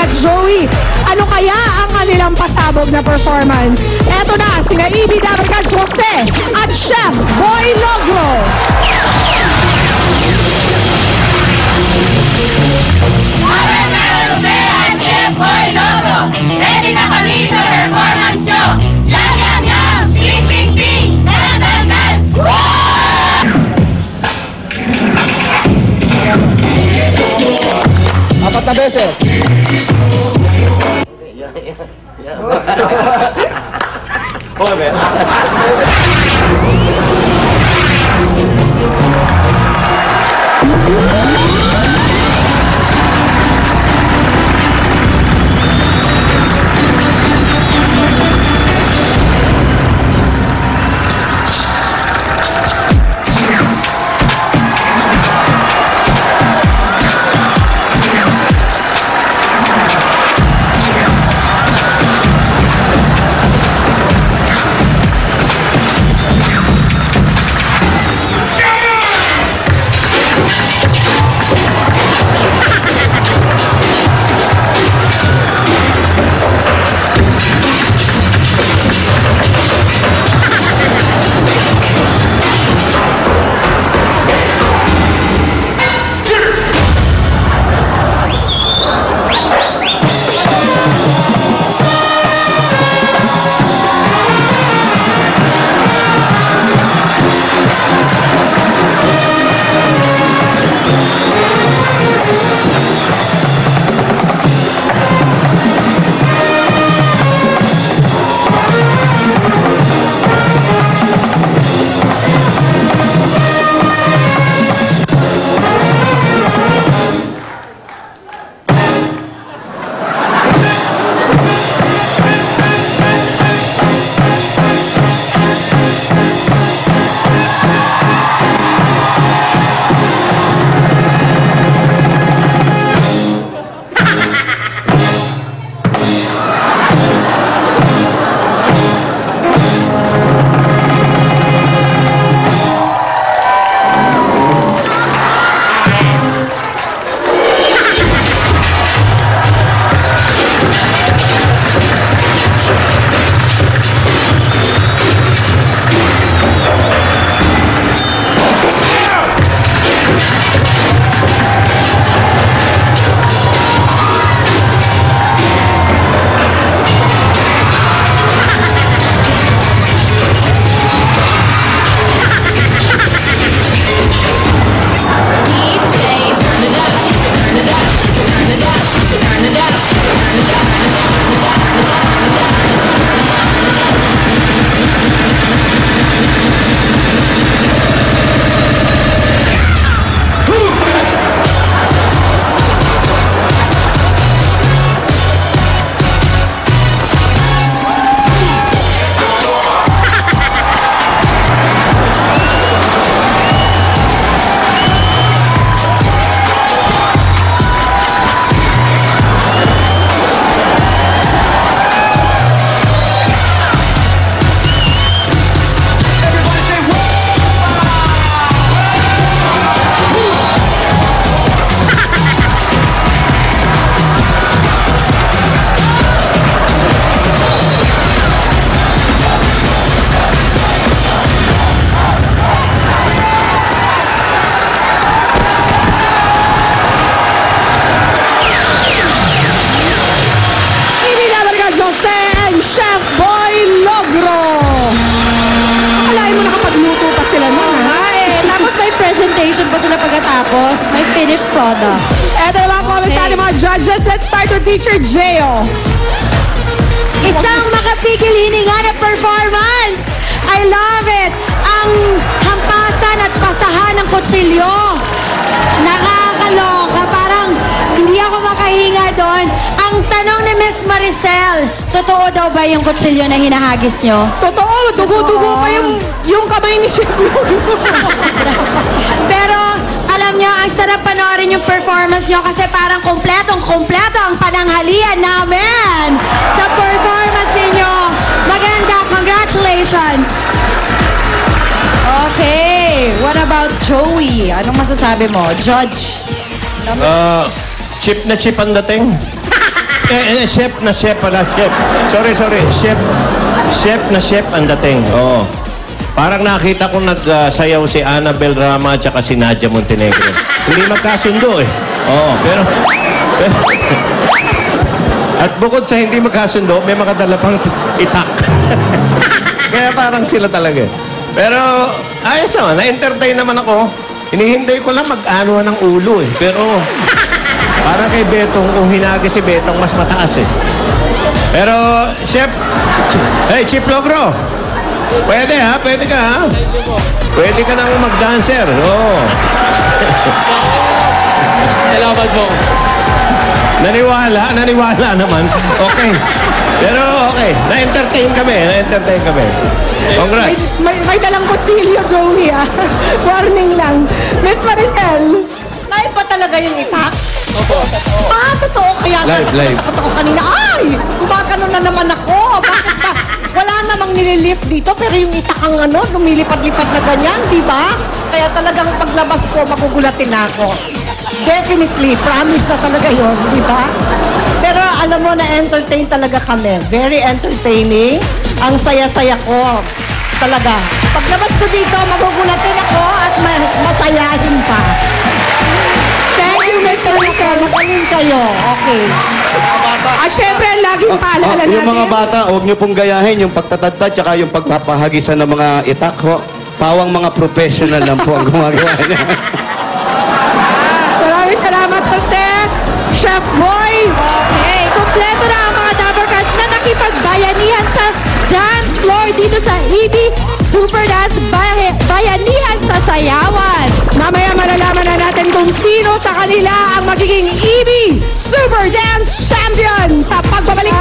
at Joey. Ano kaya ang kanilang pasabog na performance? Eto na, sina Ibi Davercaz Jose at Chef Boy Logro. Jose at Chef Boy Logro, ready na kami sa performance nyo. Yum, yum, yum! Ping, ping, ping! Dance, dance, dance! Apat na beses. Okay, presentation pa sila pagkatapos. May finished product. Eto naman po sa ating mga judges. Let's start with Teacher Jeo. Isang makapigil hininga na performance. I love it. Ang hampasan at pasahan ng kutsilyo. Nakakaloka. Parang hindi ako makahinga doon. Ang tanong ni Miss Maricel, totoo daw ba yung kutsilyo na hinahagis nyo? Totoo. Dugo-dugo pa yung kamay ni Chef Logro. Pero alam nyo, ang sarap panoorin yung performance nyo kasi parang kompletong-kompleto ang pananghalian namin sa performance ninyo. Maganda. Congratulations. Okay. What about Joey? Anong masasabi mo? Judge? Chip na chip ang dating. Chef na chef pala, chef. Sorry. Chef na chef ang dating. Oo. Parang nakita ko nagsayaw si Annabel Rama at saka si Nadia Montenegro. Hindi magkasundo eh. Oo, pero at bukod sa hindi magkasundo, may makadala pang itak. Kaya parang sila talaga eh. Pero ayos naman, na-entertain naman ako. Hinihintay ko lang mag-ano ng ulo eh. Pero parang kay Betong, kung hinagi si Betong, mas mataas eh. Pero, Chef, hey, Chief Logro, pwede ha, pwede ka ha. Pwede ka nang mag-dancer, oo. Salamat po. Naniwala naman. Okay. Pero okay, na-entertain kami. Congrats. May dalang kutsilyo, Joey, ah. Warning lang. Miss Maricel. Live pa talaga yung itak? Opo. Totoo. Kaya Live. natakot ako kanina. Ay! Gumagano na naman ako. Bakit ba? Wala namang nililift dito, pero yung itak ang lumilipad-lipad na ganyan, di ba? Kaya talagang paglabas ko, magugulatin na ako. Definitely, promise na talaga yon, di ba? Pero alam mo, na-entertain talaga kami. Very entertaining. Ang saya-saya ko. Talaga. Paglabas ko dito, magugulatin ako at masayahin pa. Thank you, Miss Maricel. Magaling kayo. Okay. At syempre, laging paalala natin. Yung mga bata, huwag niyo pong gayahin yung pagtatadtad tsaka yung pagpapahagisan ng mga itak ho. Pawang mga professional lang po ang gumagawa niya. Maraming salamat po, Chef Boy. Okay, kompleto na ang mga Dabber Cats na nakipagbayanihan sa dance floor dito sa EB Super Dance Bayanihan sa Sayawan. Mamaya malalaman na natin kung sino sa kanila ang magiging EB Super Dance Champion sa pagbabalik